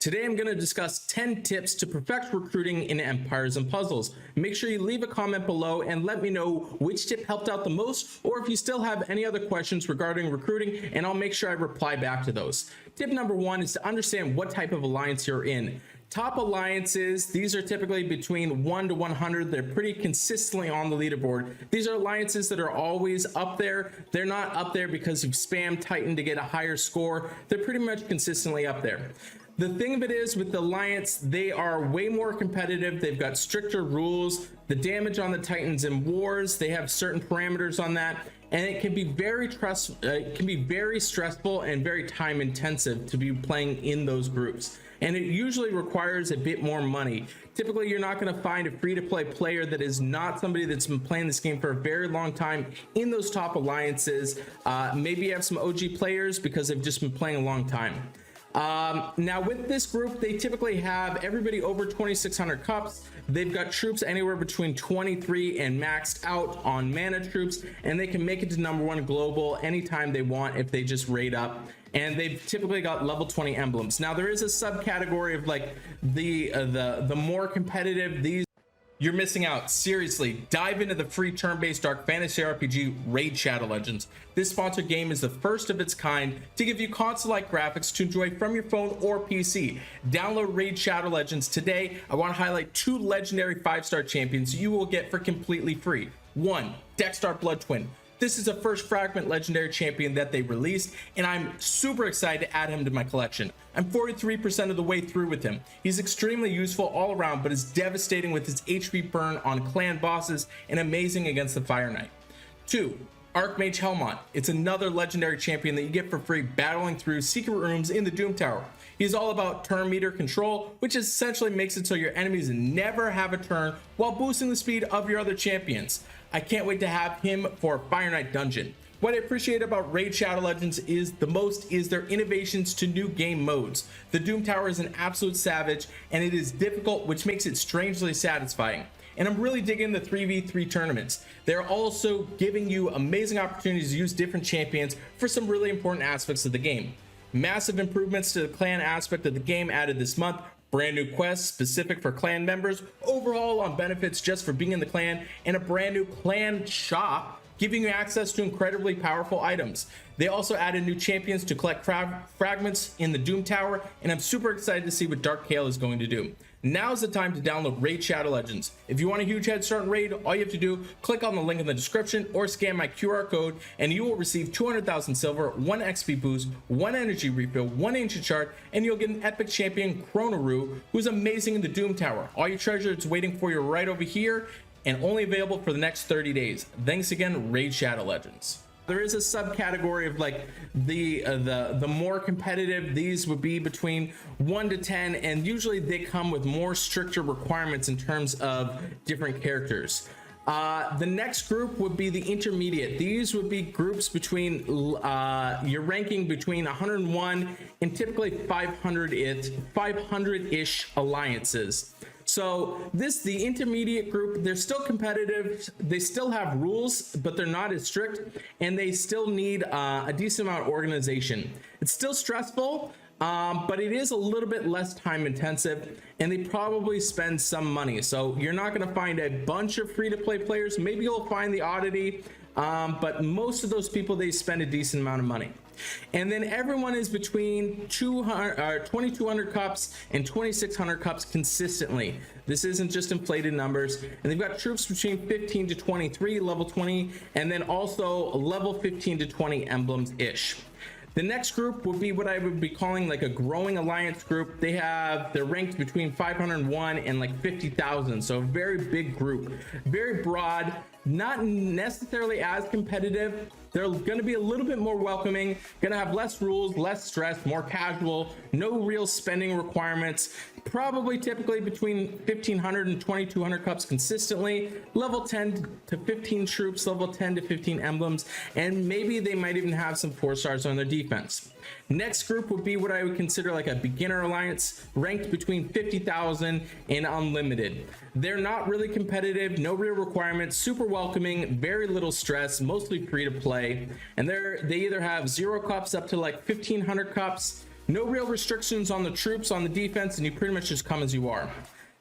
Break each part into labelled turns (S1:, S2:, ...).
S1: Today I'm going to discuss 10 tips to perfect recruiting in Empires and Puzzles. Make sure you leave a comment below and let me know which tip helped out the most, or if you still have any other questions regarding recruiting, and I'll make sure I reply back to those. Tip number 1 is to understand what type of alliance you're in. Top alliances, these are typically between 1 to 100. They're pretty consistently on the leaderboard. These are alliances that are always up there. They're not up there because you've spammed Titan to get a higher score. They're pretty much consistently up there. The thing of it is, with the alliance, they are way more competitive. They've got stricter rules. The damage on the Titans in wars, they have certain parameters on that, and it can be very stressful and very time intensive to be playing in those groups. And it usually requires a bit more money. Typically, you're not going to find a free-to-play player that is not somebody that's been playing this game for a very long time in those top alliances. Maybe you have some OG players because they've just been playing a long time. Now with this group, they typically have everybody over 2,600 cups. They've got troops anywhere between 23 and maxed out on mana troops, and they can make it to #1 global anytime they want if they just raid up. And they've typically got level 20 emblems. Now there is a subcategory of like the more competitive. These you're missing out. Seriously, dive into the free turn-based dark fantasy RPG Raid Shadow Legends. This sponsored game is the first of its kind to give you console-like graphics to enjoy from your phone or PC. Download Raid Shadow Legends today. I want to highlight 2 legendary 5-star champions you will get for completely free. 1, Dexstar Blood Twin. This is the first fragment legendary champion that they released, and I'm super excited to add him to my collection. I'm 43% of the way through with him. He's extremely useful all around, but is devastating with his HP burn on clan bosses and amazing against the Fire Knight. 2, Archmage Helmont. It's another legendary champion that you get for free battling through secret rooms in the Doom Tower. He's all about turn meter control, which essentially makes it so your enemies never have a turn while boosting the speed of your other champions. I can't wait to have him for Fire Knight Dungeon. What I appreciate about Raid Shadow Legends is their innovations to new game modes. The Doom Tower is an absolute savage, and it is difficult, which makes it strangely satisfying. And I'm really digging the 3v3 tournaments. They're also giving you amazing opportunities to use different champions for some really important aspects of the game. Massive improvements to the clan aspect of the game added this month. Brand new quests specific for clan members, overhaul on benefits just for being in the clan, and a brand new clan shop giving you access to incredibly powerful items. They also added new champions to collect fragments in the Doom Tower, and I'm super excited to see what Dark Kale is going to do. Now's the time to download Raid Shadow Legends. If you want a huge head start in Raid, all you have to do, click on the link in the description or scan my QR code, and you will receive 200,000 silver, 1 XP boost, 1 energy refill, 1 ancient shard, and you'll get an epic champion, Chronoru, who's amazing in the Doom Tower. All your treasure is waiting for you right over here, and only available for the next 30 days. Thanks again, Raid Shadow Legends. There is a subcategory of like the more competitive. These would be between 1 to 10, and usually they come with more stricter requirements in terms of different characters. The next group would be the intermediate. These would be groups between your ranking between 101 and typically 500-ish alliances. So the intermediate group, they're still competitive, they still have rules, but they're not as strict, and they still need a decent amount of organization. It's still stressful, but it is a little bit less time intensive, and they probably spend some money. So you're not going to find a bunch of free-to-play players. Maybe you'll find the oddity, but most of those people, they spend a decent amount of money. And then everyone is between 2,200 cups and 2,600 cups consistently. This isn't just inflated numbers. And they've got troops between 15 to 23, level 20, and then also level 15 to 20 emblems-ish. The next group would be what I would be calling like a growing alliance group. They're ranked between 501 and like 50,000. So a very big group, very broad, not necessarily as competitive. They're going to be a little bit more welcoming, going to have less rules, less stress, more casual, no real spending requirements, probably typically between 1,500 and 2,200 cups consistently, level 10 to 15 troops, level 10 to 15 emblems, and maybe they might even have some 4-stars on their defense. Next group would be what I would consider like a beginner alliance, ranked between 50,000 and unlimited. They're not really competitive, no real requirements, super welcoming, very little stress, mostly free to play, and they either have 0 cups up to like 1,500 cups, No real restrictions on the troops, on the defense, and you pretty much just come as you are.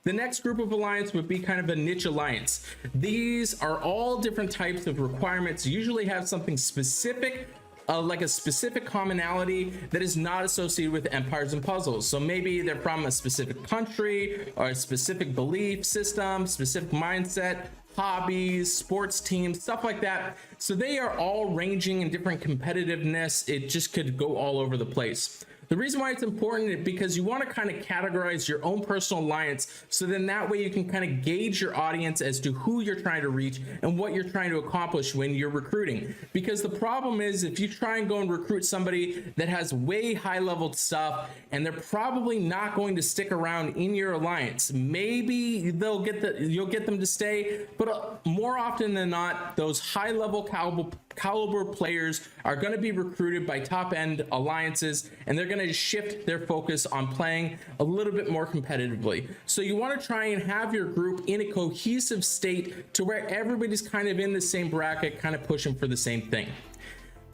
S1: The next group of alliance would be kind of a niche alliance. These are all different types of requirements, usually have something specific, like a specific commonality that is not associated with empires and puzzles. So maybe they're from a specific country or a specific belief system, specific mindset, hobbies, sports teams, stuff like that. So they are all ranging in different competitiveness. It just could go all over the place. The reason why it's important is because you want to kind of categorize your own personal alliance, so then that way you can kind of gauge your audience as to who you're trying to reach and what you're trying to accomplish when you're recruiting. Because the problem is, if you try and go and recruit somebody that has way high level stuff and they're probably not going to stick around in your alliance, maybe you'll get them to stay, but more often than not, those high level caliber players are going to be recruited by top end alliances, and they're going to shift their focus on playing a little bit more competitively. So you want to try and have your group in a cohesive state to where everybody's kind of in the same bracket, kind of pushing for the same thing.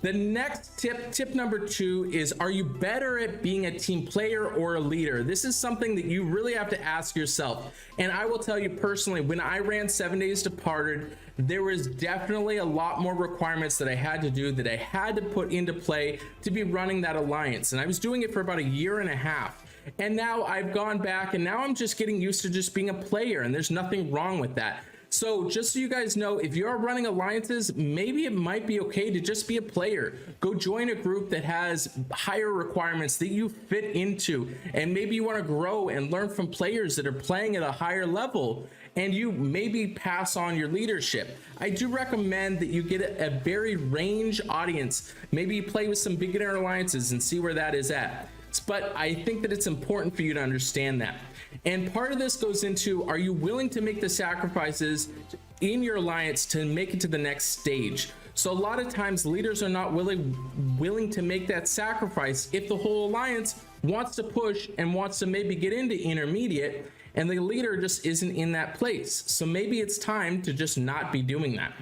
S1: The next tip number 2 is, are you better at being a team player or a leader? This is something that you really have to ask yourself. And I will tell you personally, when I ran 7 Days Departed, there was definitely a lot more requirements that I had to do, that I had to put into play to be running that alliance. And I was doing it for about a year and a half. And now I've gone back, and now I'm just getting used to just being a player, and there's nothing wrong with that. So just so you guys know, if you're running alliances, maybe it might be okay to just be a player. Go join a group that has higher requirements that you fit into, and maybe you want to grow and learn from players that are playing at a higher level, and you maybe pass on your leadership. I do recommend that you get a very range audience. Maybe you play with some beginner alliances and see where that is at. But I think that it's important for you to understand that. And part of this goes into, are you willing to make the sacrifices in your alliance to make it to the next stage? So a lot of times leaders are not willing to make that sacrifice if the whole alliance wants to push and wants to maybe get into intermediate, and the leader just isn't in that place. So maybe it's time to just not be doing that.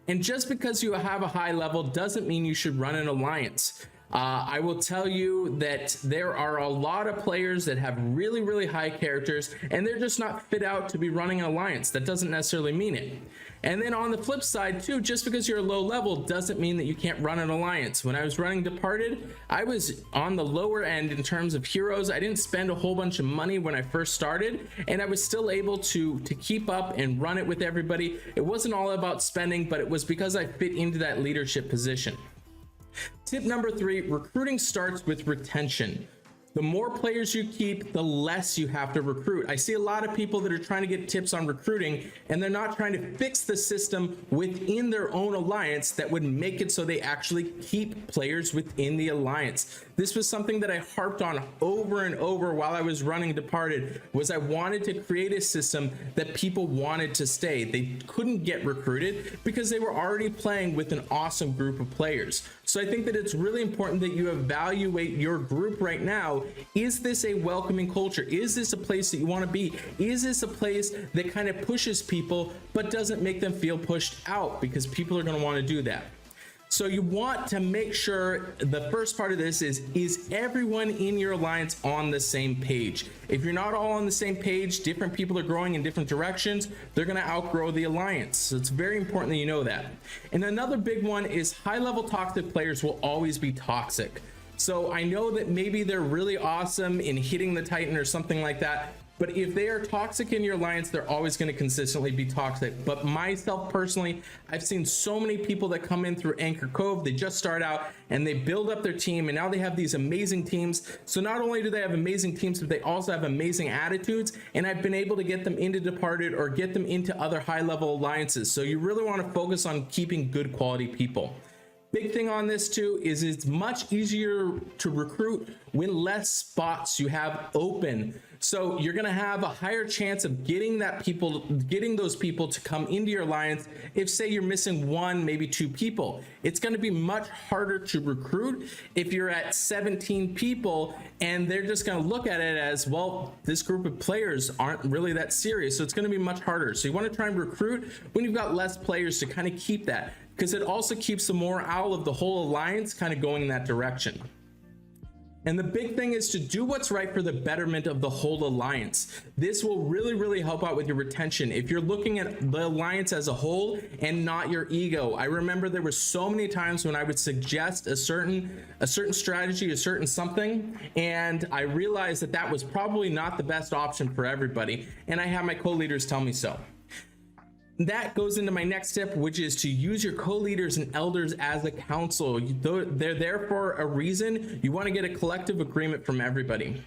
S1: And just because you have a high level doesn't mean you should run an alliance. I will tell you that there are a lot of players that have really, really high characters, and they're just not fit out to be running an alliance. That doesn't necessarily mean it. And then on the flip side too, just because you're low level doesn't mean that you can't run an alliance. When I was running Departed, I was on the lower end in terms of heroes. I didn't spend a whole bunch of money when I first started, and I was still able to keep up and run it with everybody. It wasn't all about spending, but it was because I fit into that leadership position. Tip number 3, recruiting starts with retention. The more players you keep, the less you have to recruit. I see a lot of people that are trying to get tips on recruiting, and they're not trying to fix the system within their own alliance that would make it so they actually keep players within the alliance. This was something that I harped on over and over while I was running Departed, was I wanted to create a system that people wanted to stay. They couldn't get recruited because they were already playing with an awesome group of players. So I think that it's really important that you evaluate your group right now. Is this a welcoming culture? Is this a place that you want to be? Is this a place that kind of pushes people but doesn't make them feel pushed out? Because people are going to want to do that. So you want to make sure the first part of this is everyone in your alliance on the same page? If you're not all on the same page, different people are growing in different directions, they're going to outgrow the alliance. So it's very important that you know that. And another big one is high-level toxic players will always be toxic. So I know that maybe they're really awesome in hitting the Titan or something like that, but if they are toxic in your alliance, they're always going to consistently be toxic. But myself personally, I've seen so many people that come in through Anchor Cove, they just start out and they build up their team, and now they have these amazing teams. So not only do they have amazing teams, but they also have amazing attitudes, and I've been able to get them into Departed or get them into other high-level alliances. So you really want to focus on keeping good quality people. Big thing on this too is it's much easier to recruit when less spots you have open. So you're going to have a higher chance of getting those people to come into your alliance. If say you're missing 1, maybe 2 people, it's going to be much harder to recruit if you're at 17 people and they're just going to look at it as, well, this group of players aren't really that serious. So it's going to be much harder. So you want to try and recruit when you've got less players to kind of keep that, because it also keeps the morale of the whole alliance kind of going in that direction. And the big thing is to do what's right for the betterment of the whole alliance. This will really help out with your retention if you're looking at the alliance as a whole and not your ego. I remember there were so many times when I would suggest a certain strategy, a certain something, and I realized that that was probably not the best option for everybody, and I had my co-leaders tell me so. That goes into my next tip, which is to use your co-leaders and elders as a council. They're there for a reason. You want to get a collective agreement from everybody.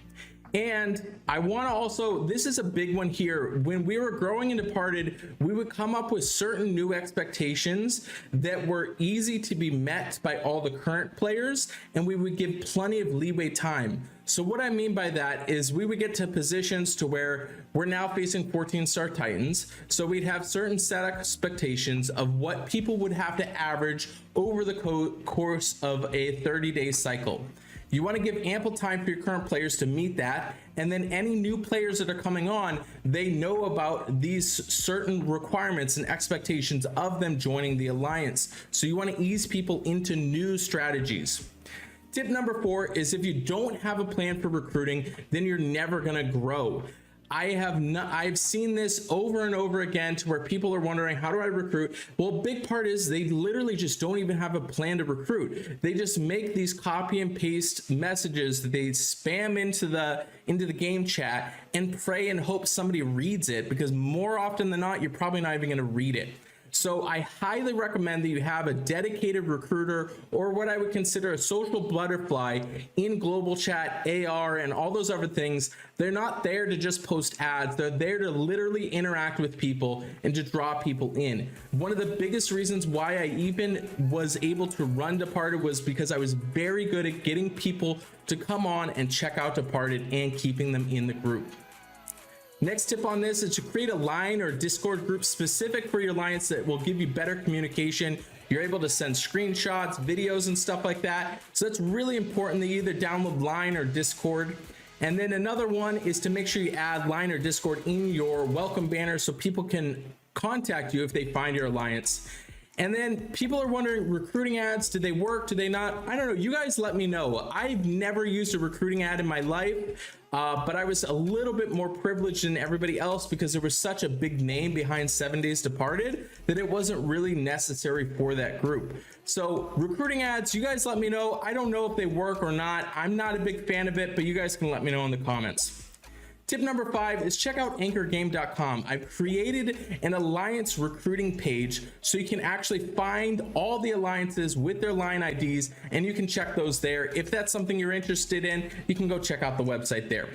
S1: And I want to also, this is a big one here. When we were growing and departed, we would come up with certain new expectations that were easy to be met by all the current players, and we would give plenty of leeway time. So what I mean by that is we would get to positions to where we're now facing 14-star Titans. So we'd have certain set expectations of what people would have to average over the course of a 30-day cycle. You want to give ample time for your current players to meet that, and then any new players that are coming on, they know about these certain requirements and expectations of them joining the alliance. So you want to ease people into new strategies. Tip number 4 is if you don't have a plan for recruiting, then you're never going to grow. I've seen this over and over again to where people are wondering, how do I recruit? Well, big part is they literally just don't even have a plan to recruit. They just make these copy and paste messages that they spam into the game chat and pray and hope somebody reads it, because more often than not, you're probably not even going to read it. So I highly recommend that you have a dedicated recruiter, or what I would consider a social butterfly in global chat, AR, and all those other things. They're not there to just post ads. They're there to literally interact with people and to draw people in. One of the biggest reasons why I even was able to run Departed was because I was very good at getting people to come on and check out Departed and keeping them in the group. Next tip on this is to create a line or Discord group specific for your alliance that will give you better communication. You're able to send screenshots, videos, and stuff like that. So that's really important that you either download Line or Discord. And then another one is to make sure you add Line or Discord in your welcome banner so people can contact you if they find your alliance. And then people are wondering, recruiting ads, do they work? Do they not? I don't know. You guys let me know. I've never used a recruiting ad in my life, but I was a little bit more privileged than everybody else because there was such a big name behind 7 Days Departed that it wasn't really necessary for that group. So recruiting ads, you guys let me know. I don't know if they work or not. I'm not a big fan of it, but you guys can let me know in the comments. Tip number 5 is check out anchorgame.com. I've created an alliance recruiting page so you can actually find all the alliances with their line IDs, and you can check those there. If that's something you're interested in, you can go check out the website there.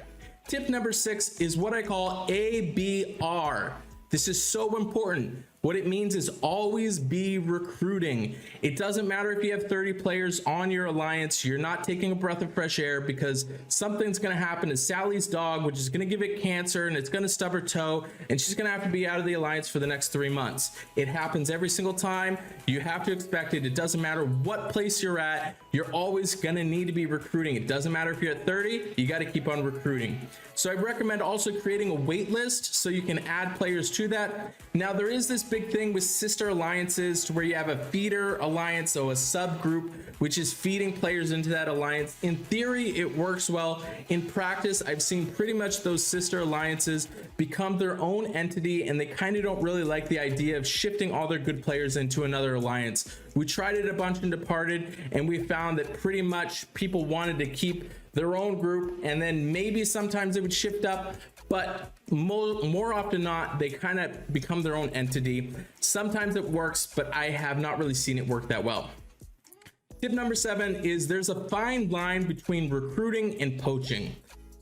S1: Tip number 6 is what I call ABR. This is so important. What it means is always be recruiting. It doesn't matter if you have 30 players on your alliance, you're not taking a breath of fresh air, because something's gonna happen to Sally's dog, which is gonna give it cancer and it's gonna stub her toe, and she's gonna have to be out of the alliance for the next 3 months. It happens every single time. You have to expect it. It doesn't matter what place you're at, you're always gonna need to be recruiting. It doesn't matter if you're at 30, you gotta keep on recruiting. So I recommend also creating a wait list so you can add players to that. Now there is this big thing with sister alliances to where you have a feeder alliance, so a subgroup which is feeding players into that alliance. In theory it works well. In practice I've seen pretty much those sister alliances become their own entity, and they kind of don't really like the idea of shifting all their good players into another alliance. We tried it a bunch in Departed, and we found that pretty much people wanted to keep their own group, and then maybe sometimes it would shift up, but more often not, they kind of become their own entity. Sometimes it works, but I have not really seen it work that well. Tip number 7 is there's a fine line between recruiting and poaching.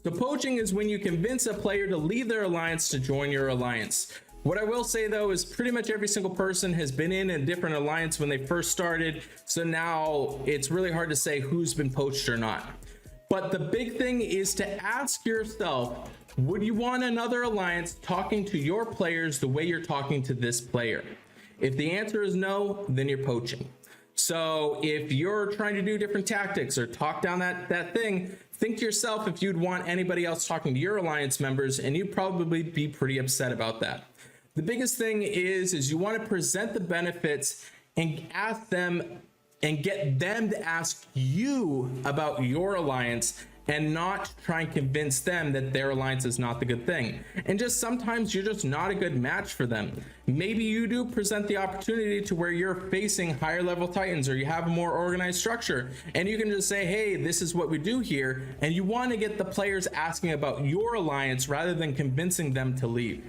S1: So poaching is when you convince a player to leave their alliance to join your alliance. What I will say though is pretty much every single person has been in a different alliance when they first started, so now it's really hard to say who's been poached or not. But the big thing is to ask yourself, would you want another alliance talking to your players the way you're talking to this player? If the answer is no, then you're poaching. So if you're trying to do different tactics or talk down that thing, think to yourself if you'd want anybody else talking to your alliance members, and you'd probably be pretty upset about that. The biggest thing is you want to present the benefits and ask them and get them to ask you about your alliance, and not try and convince them that their alliance is not the good thing. And just sometimes you're just not a good match for them. Maybe you do present the opportunity to where you're facing higher level titans, or you have a more organized structure, and you can just say, hey, this is what we do here, and you want to get the players asking about your alliance rather than convincing them to leave.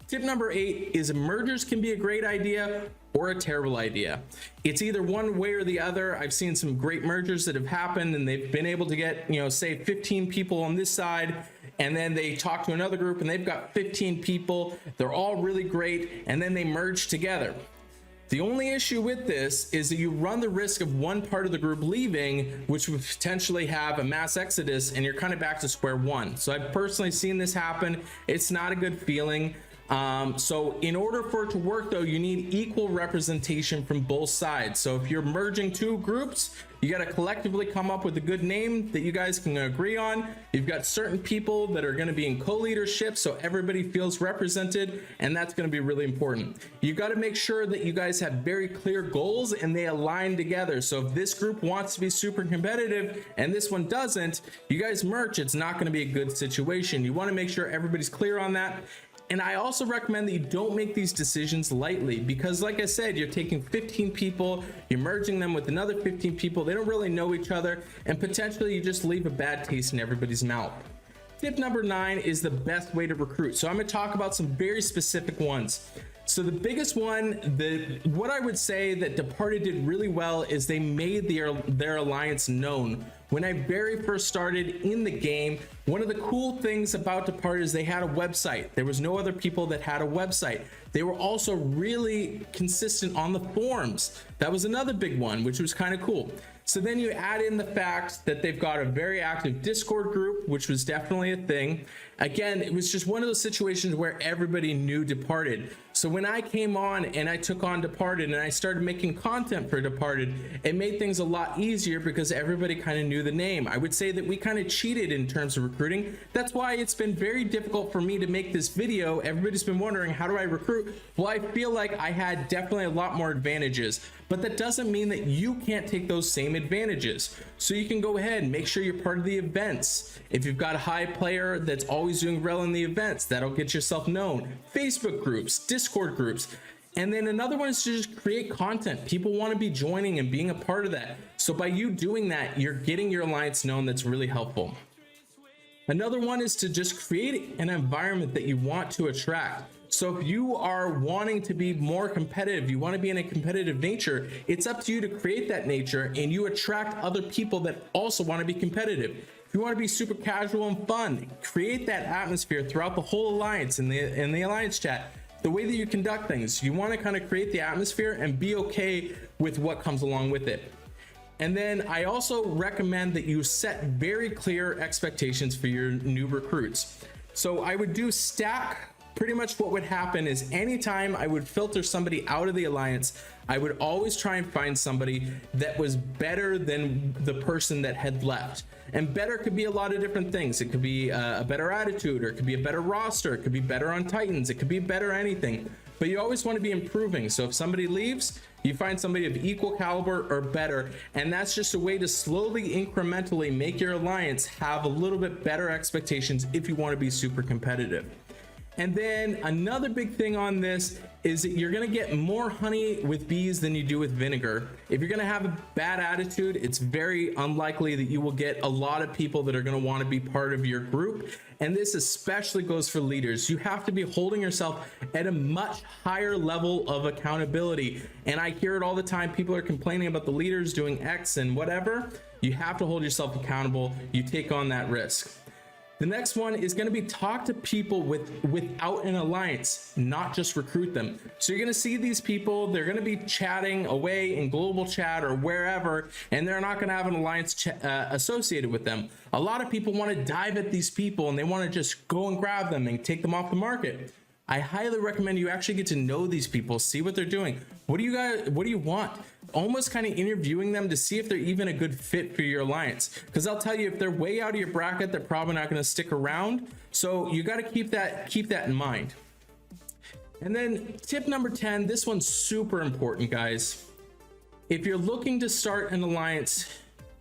S1: Tip number 8 is mergers can be a great idea or a terrible idea. It's either one way or the other. I've seen some great mergers that have happened and they've been able to get, say 15 people on this side, and then they talk to another group and they've got 15 people. They're all really great, and then they merge together. The only issue with this is that you run the risk of one part of the group leaving, which would potentially have a mass exodus, and you're kind of back to square one. So I've personally seen this happen. It's not a good feeling. So in order for it to work though, you need equal representation from both sides. So if you're merging two groups, you got to collectively come up with a good name that you guys can agree on. You've got certain people that are going to be in co-leadership, so everybody feels represented, and that's going to be really important. You've got to make sure that you guys have very clear goals and they align together. So if this group wants to be super competitive and this one doesn't, you guys merge, it's not going to be a good situation. You want to make sure everybody's clear on that. And I also recommend that you don't make these decisions lightly, because like I said, you're taking 15 people, you're merging them with another 15 people, they don't really know each other, and potentially you just leave a bad taste in everybody's mouth. Tip number 9 is the best way to recruit. So I'm going to talk about some very specific ones. So the biggest one, what I would say that Departed did really well is they made their alliance known. When I very first started in the game, one of the cool things about Departed is they had a website. There was no other people that had a website. They were also really consistent on the forums. That was another big one, which was kind of cool. So then you add in the fact that they've got a very active Discord group, which was definitely a thing. Again, it was just one of those situations where everybody knew Departed. So when I came on and I took on Departed and I started making content for Departed, it made things a lot easier because everybody kind of knew the name. I would say that we kind of cheated in terms of recruiting. That's why it's been very difficult for me to make this video. Everybody's been wondering, how do I recruit? Well, I feel like I had definitely a lot more advantages, but that doesn't mean that you can't take those same advantages. So you can go ahead and make sure you're part of the events. If you've got a high player that's always doing well in the events, that'll get yourself known. Facebook groups, Discord groups. And then another one is to just create content. People want to be joining and being a part of that. So by you doing that, you're getting your alliance known. That's really helpful. Another one is to just create an environment that you want to attract. So if you are wanting to be more competitive, you want to be in a competitive nature, it's up to you to create that nature, and you attract other people that also want to be competitive. If you want to be super casual and fun, create that atmosphere throughout the whole alliance in the alliance chat. The way that you conduct things, you want to kind of create the atmosphere and be okay with what comes along with it. And then I also recommend that you set very clear expectations for your new recruits. So I would do stack. Pretty much what would happen is anytime I would filter somebody out of the alliance, I would always try and find somebody that was better than the person that had left. And better could be a lot of different things. It could be a better attitude, or it could be a better roster. It could be better on Titans. It could be better anything. But you always want to be improving. So if somebody leaves, you find somebody of equal caliber or better. And that's just a way to slowly, incrementally make your alliance have a little bit better expectations if you want to be super competitive. And then another big thing on this is that you're gonna get more honey with bees than you do with vinegar. If you're gonna have a bad attitude, it's very unlikely that you will get a lot of people that are gonna wanna be part of your group. And this especially goes for leaders. You have to be holding yourself at a much higher level of accountability. And I hear it all the time. People are complaining about the leaders doing X and whatever. You have to hold yourself accountable. You take on that risk. The next one is going to be talk to people without an alliance, not just recruit them. So you're going to see these people, they're going to be chatting away in global chat or wherever, and they're not going to have an alliance associated with them. A lot of people want to dive at these people and they want to just go and grab them and take them off the market. I highly recommend you actually get to know these people, see what they're doing. What do you want? Almost kind of interviewing them to see if they're even a good fit for your alliance. Because I'll tell you, if they're way out of your bracket, they're probably not going to stick around. So you got to keep that in mind. And then tip number 10, this one's super important, guys. If you're looking to start an alliance,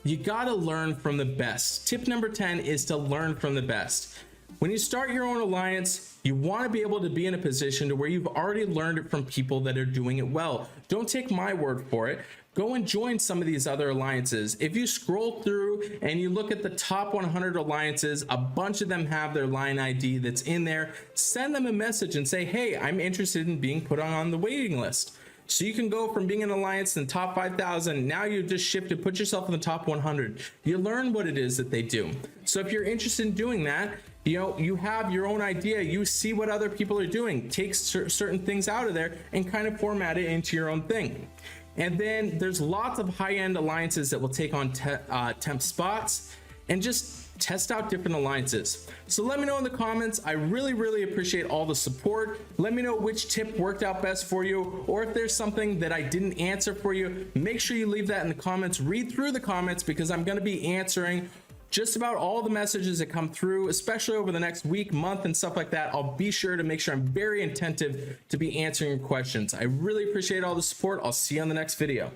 S1: You gotta learn from the best. Tip number 10 is to learn from the best. When you start your own alliance, you want to be able to be in a position to where you've already learned it from people that are doing it well. Don't take my word for it. Go and join some of these other alliances. If you scroll through and you look at the top 100 alliances, a bunch of them have their line ID that's in there. Send them a message and say, hey, I'm interested in being put on the waiting list. So you can go from being an alliance in the top 5,000, now you've just shifted, put yourself in the top 100. You learn what it is that they do. So if you're interested in doing that, you have your own idea, you see what other people are doing, take certain things out of there and kind of format it into your own thing. And then there's lots of high-end alliances that will take on temp spots and just test out different alliances. So let me know in the comments. I really appreciate all the support. Let me know which tip worked out best for you, or if there's something that I didn't answer for you, make sure you leave that in the comments. Read through the comments because I'm going to be answering just about all the messages that come through, especially over the next week, month, and stuff like that. I'll be sure to make sure I'm very attentive to be answering your questions. I really appreciate all the support. I'll see you on the next video.